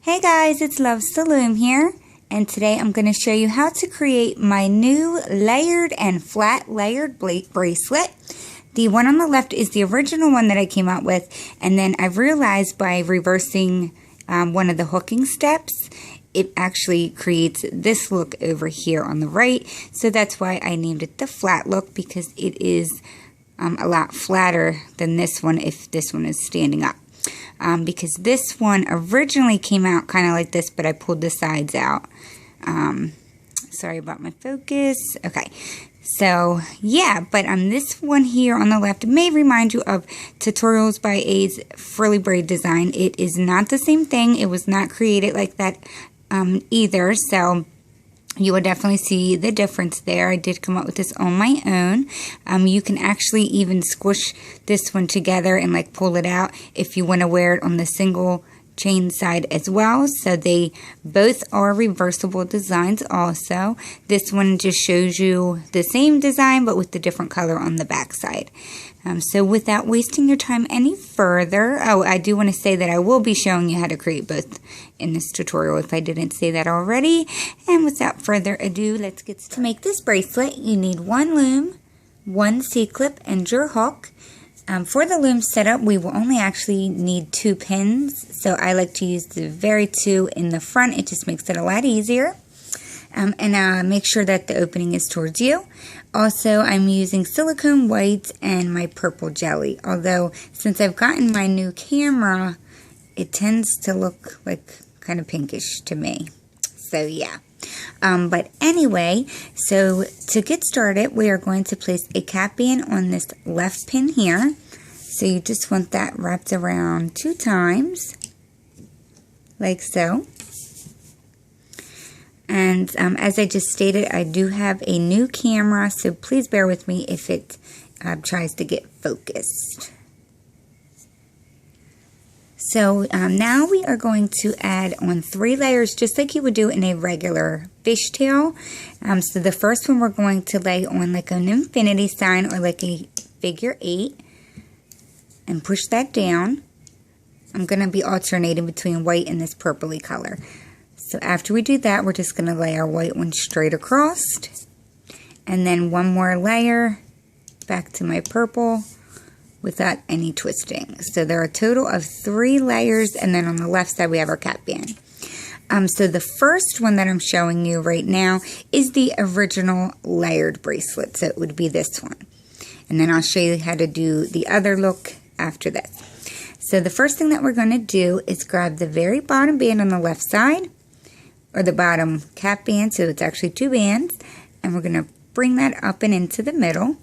Hey guys, it's Loves to Loom here, and today I'm going to show you how to create my new layered and flat layered bracelet. The one on the left is the original one that I came out with, and then I've realized by reversing one of the hooking steps, it actually creates this look over here on the right. So that's why I named it the flat look, because it is a lot flatter than this one if this one is standing up. Because this one originally came out kind of like this, but I pulled the sides out. Sorry about my focus. Okay, so yeah, but this one here on the left may remind you of Tutorials by A's Frilly Braid design. It is not the same thing. It was not created like that either, so you will definitely see the difference there. I did come up with this on my own. You can actually even squish this one together and like pull it out if you want to wear it on the single chain side as well. So they both are reversible designs also. This one just shows you the same design but with the different color on the back side. So without wasting your time any further, I do want to say that I will be showing you how to create both in this tutorial if I didn't say that already. And without further ado, let's get started. To make this bracelet, you need one loom, one C-clip, and your hook. For the loom setup, we will only actually need 2 pins, so I like to use the very 2 in the front. It just makes it a lot easier. And make sure that the opening is towards you. Also, I'm using silicone white and my purple jelly. Although, since I've gotten my new camera, it tends to look like kind of pinkish to me. So, yeah. But anyway, so to get started, we are going to place a cap band on this left pin here. So you just want that wrapped around 2 times, like so. And as I just stated, I do have a new camera, so please bear with me if it tries to get focused. So now we are going to add on 3 layers just like you would do in a regular fishtail. So the first one we're going to lay on like an infinity sign or like a figure 8 and push that down. I'm going to be alternating between white and this purpley color. So after we do that, we're just going to lay our white one straight across. And then one more layer back to my purple without any twisting. So there are a total of 3 layers, and then on the left side we have our cap band. So the first one that I'm showing you right now is the original layered bracelet. So it would be this one. And then I'll show you how to do the other look after this. So the first thing that we're going to do is grab the very bottom band on the left side, or the bottom cap band, so it's actually 2 bands, and we're going to bring that up and into the middle.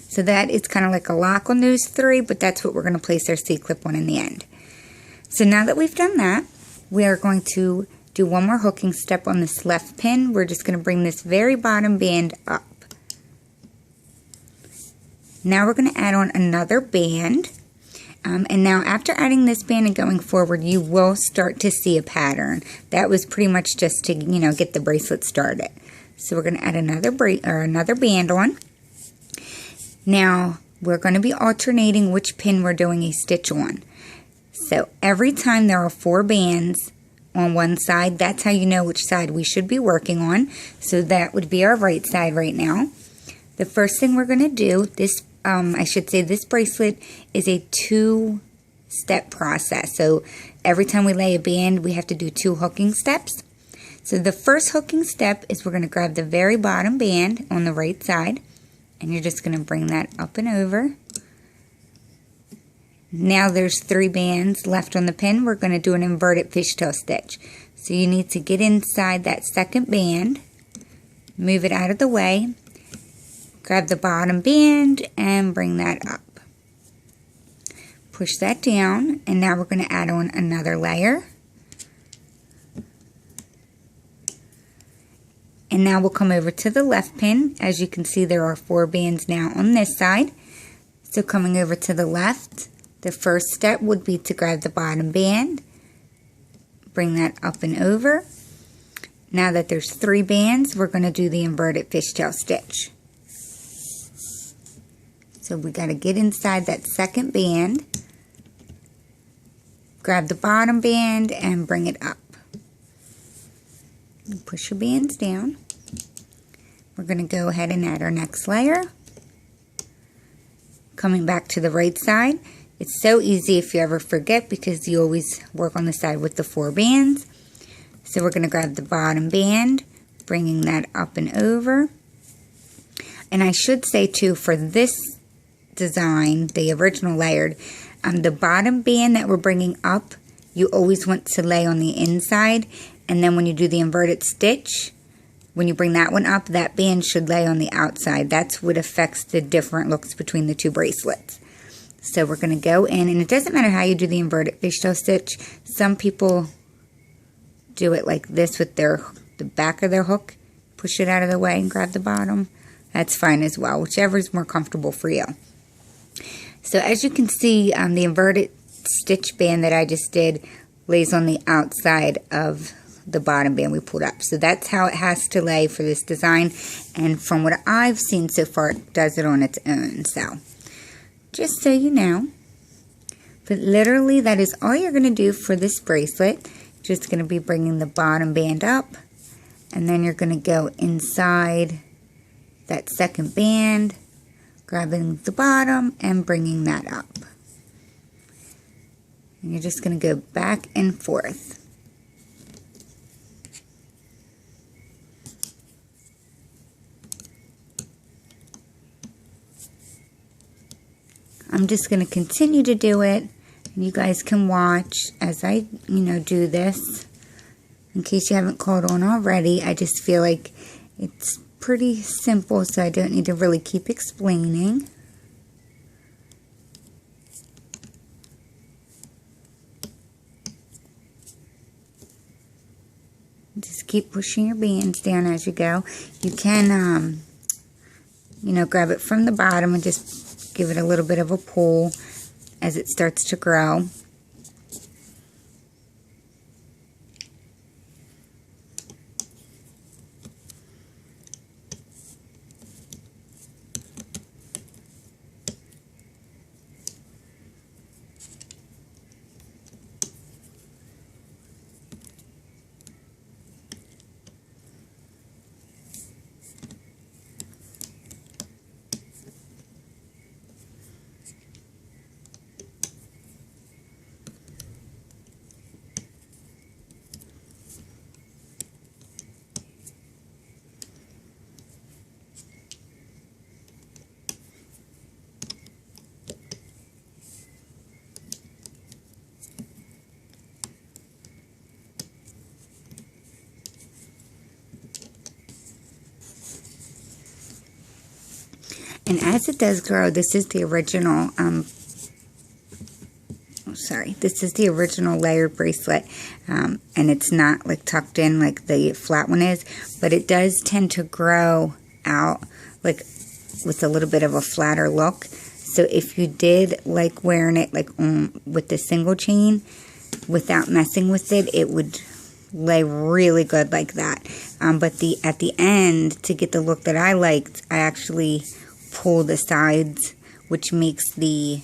So that is kind of like a lock on those 3, but that's what we're going to place our C-clip on in the end. So now that we've done that, we are going to do one more hooking step on this left pin. We're just going to bring this very bottom band up. Now we're going to add on another band. And now after adding this band and going forward, you will start to see a pattern. That was pretty much just to, get the bracelet started. So we're going to add another band on. Now we're going to be alternating which pin we're doing a stitch on. So every time there are 4 bands on one side, that's how you know which side we should be working on. So that would be our right side right now. The first thing we're going to do, this bracelet is a 2-step process. So every time we lay a band, we have to do 2 hooking steps. So the first hooking step is we're going to grab the very bottom band on the right side, and you're just going to bring that up and over. Now there's 3 bands left on the pin. We're going to do an inverted fishtail stitch. So you need to get inside that second band, move it out of the way, grab the bottom band and bring that up. Push that down, and now we're going to add on another layer. And now we'll come over to the left pin. As you can see, there are 4 bands now on this side. So coming over to the left, the first step would be to grab the bottom band, bring that up and over. Now that there's 3 bands, we're going to do the inverted fishtail stitch. So we got to get inside that second band, grab the bottom band and bring it up. Push your bands down. We're going to go ahead and add our next layer. Coming back to the right side. It's so easy if you ever forget because you always work on the side with the 4 bands. So we're going to grab the bottom band, bringing that up and over. And I should say too, for this design, the original layered, the bottom band that we're bringing up, you always want to lay on the inside. And then when you do the inverted stitch, when you bring that one up, that band should lay on the outside. That's what affects the different looks between the 2 bracelets. So we're going to go in, and it doesn't matter how you do the inverted fishtail stitch. Some people do it like this with the back of their hook. Push it out of the way and grab the bottom. That's fine as well, whichever is more comfortable for you. So as you can see, the inverted stitch band that I just did lays on the outside of the bottom band we pulled up. So that's how it has to lay for this design. And from what I've seen so far, it does it on its own. So just so you know. But literally that is all you're going to do for this bracelet. Just going to be bringing the bottom band up. And then you're going to go inside that second band, grabbing the bottom and bringing that up. And you're just going to go back and forth. I'm just going to continue to do it, and you guys can watch as I, do this. In case you haven't caught on already, I just feel like it's pretty simple, so I don't need to really keep explaining. Just keep pushing your bands down as you go. You can, grab it from the bottom and just give it a little bit of a pull as it starts to grow. And as it does grow, this is the original, this is the original layered bracelet, and it's not like tucked in like the flat one is, but it does tend to grow out like with a little bit of a flatter look. So if you did like wearing it like with the single chain without messing with it, it would lay really good like that. But at the end, to get the look that I liked, I actually pull the sides, which makes the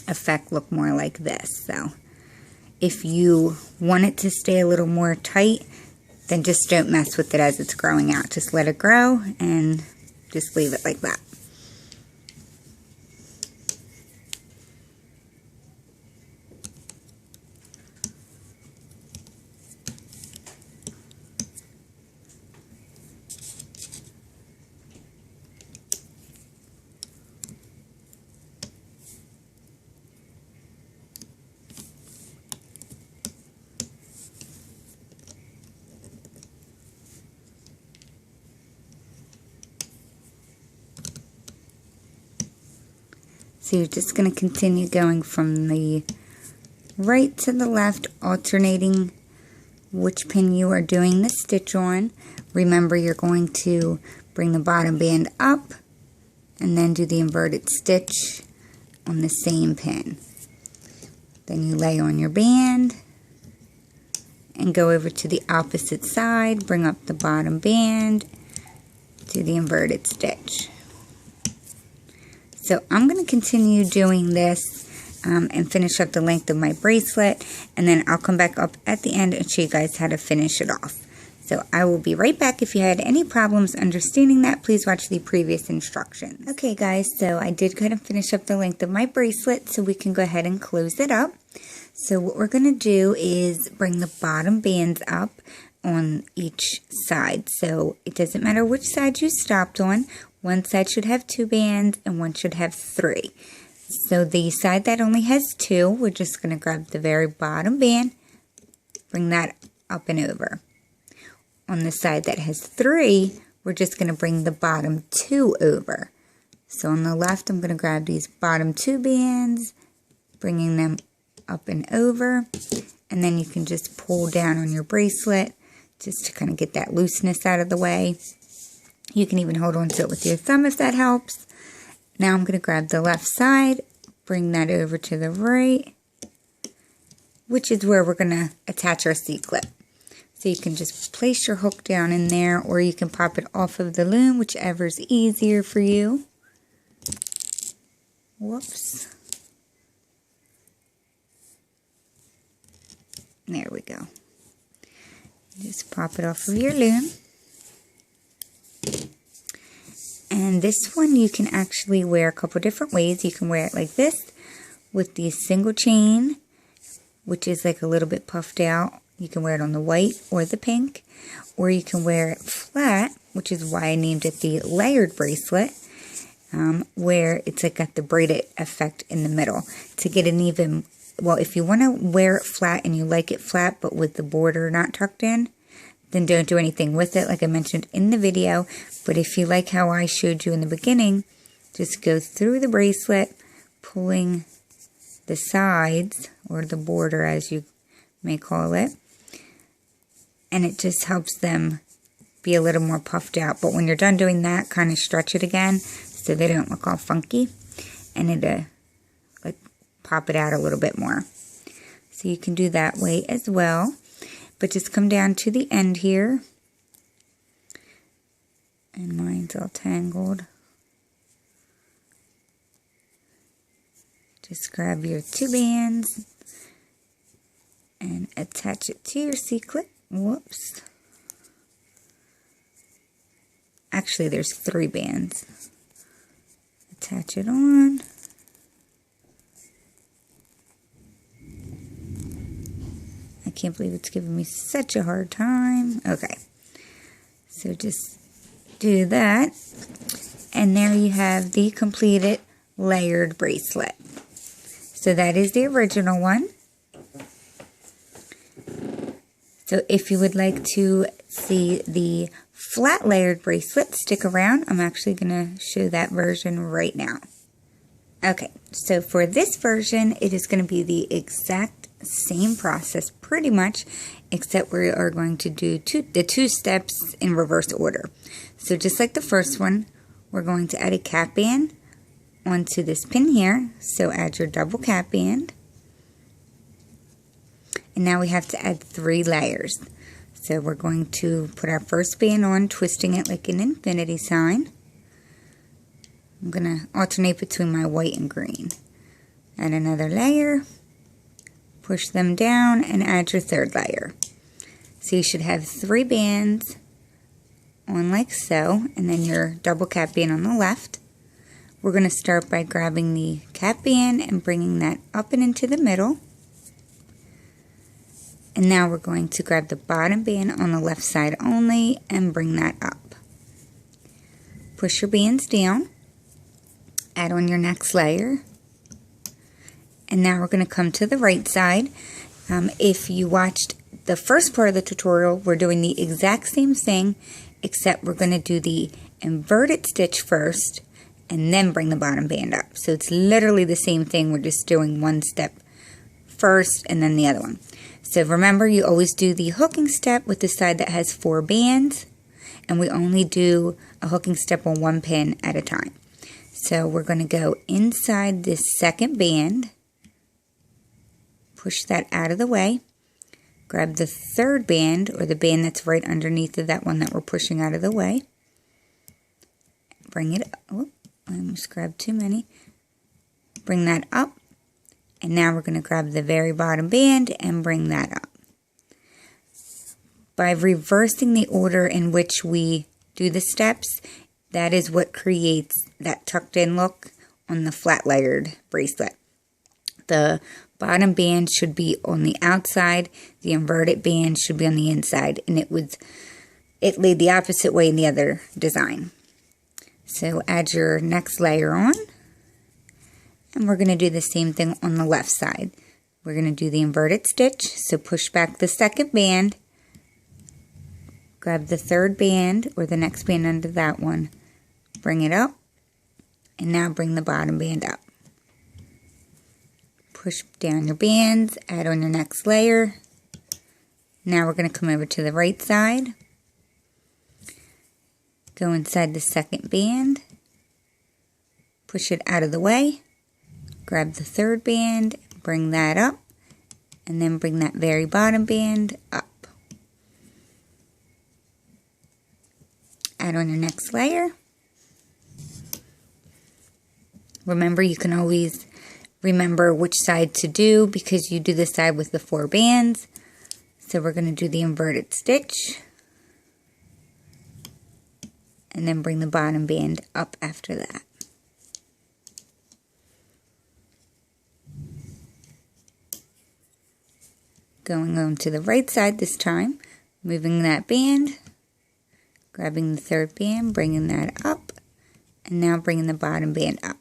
effect look more like this. So if you want it to stay a little more tight, then just don't mess with it as it's growing out. Just let it grow and just leave it like that. So you're just going to continue going from the right to the left, alternating which pin you are doing the stitch on. Remember, you're going to bring the bottom band up and then do the inverted stitch on the same pin. Then you lay on your band and go over to the opposite side, bring up the bottom band, do the inverted stitch. So I'm going to continue doing this and finish up the length of my bracelet, and then I'll come back up at the end and show you guys how to finish it off. So I will be right back. If you had any problems understanding that, please watch the previous instructions. Okay guys, so I did go ahead and finish up the length of my bracelet, so we can go ahead and close it up. So what we're going to do is bring the bottom bands up on each side. So it doesn't matter which side you stopped on. One side should have 2 bands and one should have 3. So the side that only has 2, we're just going to grab the very bottom band, bring that up and over. On the side that has 3, we're just going to bring the bottom 2 over. So on the left, I'm going to grab these bottom 2 bands, bringing them up and over, and then you can just pull down on your bracelet just to kind of get that looseness out of the way. You can even hold on to it with your thumb if that helps. Now I'm going to grab the left side, bring that over to the right, which is where we're going to attach our C-clip. So you can just place your hook down in there, or you can pop it off of the loom, whichever is easier for you. Whoops. There we go. Just pop it off of your loom. And this one you can actually wear a couple different ways. You can wear it like this with the single chain, which is like a little bit puffed out. You can wear it on the white or the pink, or you can wear it flat, which is why I named it the layered bracelet, where it's like got the braided effect in the middle to get an even, well, if you want to wear it flat and you like it flat but with the border not tucked in, then don't do anything with it like I mentioned in the video. But if you like how I showed you in the beginning, just go through the bracelet, pulling the sides, or the border as you may call it, and it just helps them be a little more puffed out. But when you're done doing that, kind of stretch it again so they don't look all funky, and it like pop it out a little bit more. So you can do that way as well, but just come down to the end here, and mine's all tangled. Just grab your 2 bands and attach it to your C-clip. Whoops. Actually, there's 3 bands. Attach it on. I can't believe it's giving me such a hard time. Okay. So just do that. And there you have the completed layered bracelet. So that is the original one. So if you would like to see the flat layered bracelet, stick around. I'm actually going to show that version right now. Okay, so for this version, it is going to be the exact same process pretty much, except we are going to do the 2 steps in reverse order. So just like the first one, we're going to add a cap band onto this pin here. So add your double cap band. And now we have to add 3 layers. So we're going to put our first band on, twisting it like an infinity sign. I'm going to alternate between my white and green. Add another layer, push them down, and add your 3rd layer. So you should have 3 bands on like so, and then your double cap band on the left. We're going to start by grabbing the cap band and bringing that up and into the middle. And now we're going to grab the bottom band on the left side only and bring that up. Push your bands down. Add on your next layer. And now we're going to come to the right side. If you watched the first part of the tutorial, we're doing the exact same thing, except we're going to do the inverted stitch first and then bring the bottom band up. So it's literally the same thing. We're just doing one step first and then the other one. So remember, you always do the hooking step with the side that has 4 bands, and we only do a hooking step on 1 pin at a time. So we're going to go inside this 2nd band, push that out of the way, grab the 3rd band, or the band that's right underneath of that one that we're pushing out of the way, bring it up. Oh, I almost grabbed too many. Bring that up And now we're going to grab the very bottom band and bring that up. By reversing the order in which we do the steps, that is what creates that tucked in look on the flat layered bracelet. The bottom band should be on the outside, the inverted band should be on the inside, and it laid the opposite way in the other design. So add your next layer on, and we're going to do the same thing on the left side. We're going to do the inverted stitch, so push back the second band, grab the third band or the next band under that one, bring it up, and now bring the bottom band up. Push down your bands, add on your next layer. Now we're going to come over to the right side, go inside the second band, push it out of the way, grab the third band, bring that up, and then bring that very bottom band up. Add on your next layer. Remember, you can always remember which side to do because you do the side with the 4 bands. So we're going to do the inverted stitch and then bring the bottom band up after that. Going on to the right side this time, moving that band, grabbing the third band, bringing that up, and now bringing the bottom band up.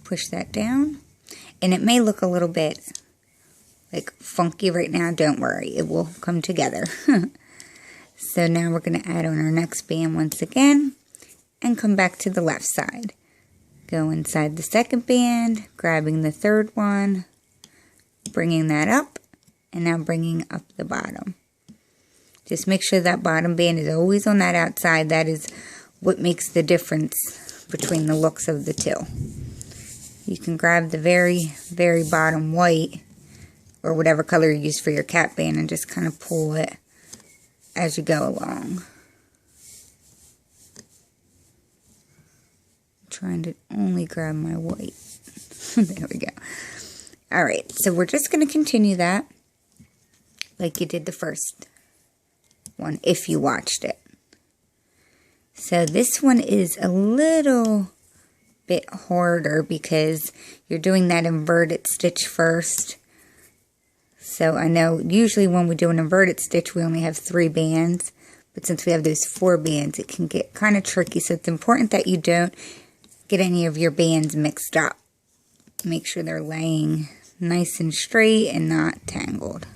Push that down, and it may look a little bit like funky right now. Don't worry, it will come together. So now we're going to add on our next band once again and come back to the left side. Go inside the second band, grabbing the third one, bringing that up, and now bringing up the bottom. Just make sure that bottom band is always on that outside. That is what makes the difference between the looks of the two. You can grab the very, very bottom white or whatever color you use for your cap band and just kind of pull it as you go along. I'm trying to only grab my white. There we go. Alright, so we're just going to continue that like you did the first one if you watched it. So this one is a little bit harder because you're doing that inverted stitch first. So I know usually when we do an inverted stitch we only have 3 bands, but since we have those 4 bands it can get kind of tricky, so it's important that you don't get any of your bands mixed up. Make sure they're laying nice and straight and not tangled.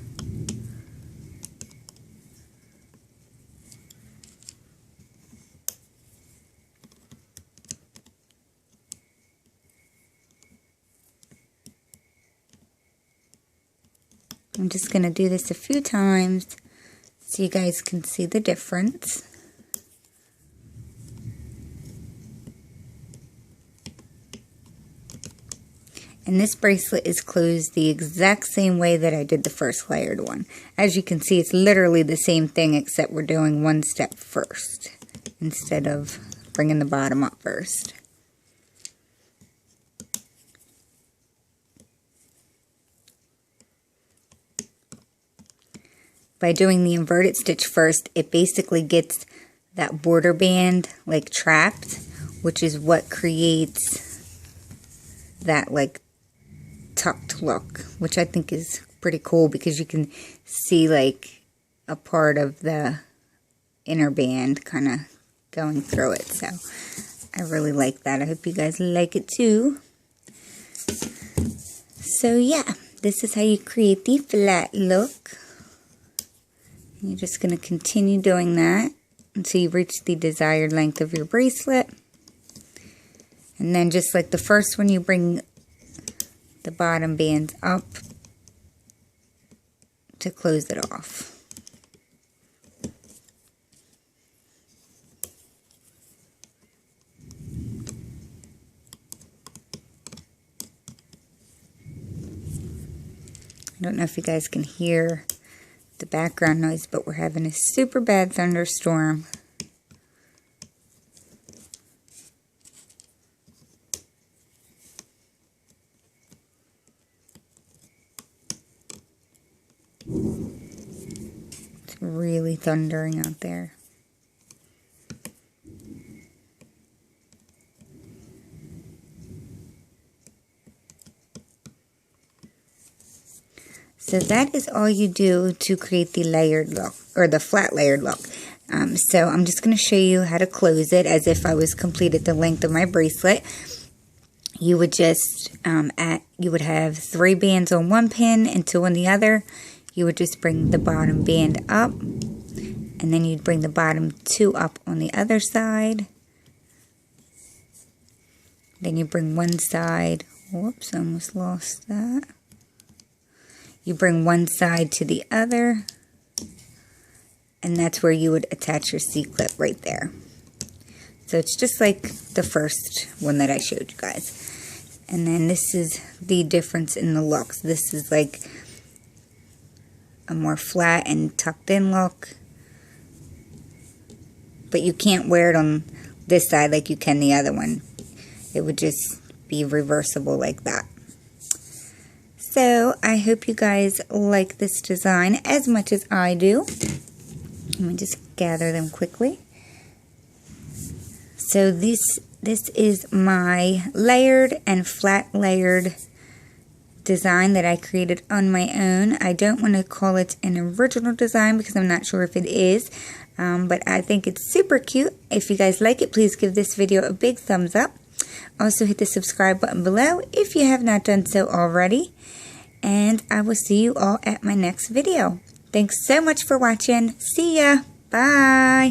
I'm just going to do this a few times so you guys can see the difference. And this bracelet is closed the exact same way that I did the first layered one. As you can see, it's literally the same thing except we're doing one step first instead of bringing the bottom up first. By doing the inverted stitch first, it basically gets that border band like trapped, which is what creates that like tucked look, which I think is pretty cool because you can see like a part of the inner band kind of going through it. So I really like that. I hope you guys like it too. So yeah, this is how you create the flat look. You're just going to continue doing that until you reach the desired length of your bracelet. And then just like the first one, you bring the bottom bands up to close it off. I don't know if you guys can hear the background noise, but we're having a super bad thunderstorm. really thundering out there. So that is all you do to create the layered look, or the flat layered look. So I'm just going to show you how to close it as if I was completed the length of my bracelet. You would just, you would have 3 bands on one pin and 2 on the other. You would just bring the bottom band up, and then you'd bring the bottom 2 up on the other side. Then you bring one side, whoops, I almost lost that. You bring one side to the other, and that's where you would attach your C-clip right there. So it's just like the first one that I showed you guys. And then this is the difference in the looks. This is like a more flat and tucked in look. But you can't wear it on this side like you can the other one. It would just be reversible like that. So I hope you guys like this design as much as I do. Let me just gather them quickly. So this is my layered and flat layered design that I created on my own. I don't want to call it an original design because I'm not sure if it is, but I think it's super cute. If you guys like it, please give this video a big thumbs up. Also hit the subscribe button below if you have not done so already. And I will see you all at my next video. Thanks so much for watching. See ya. Bye.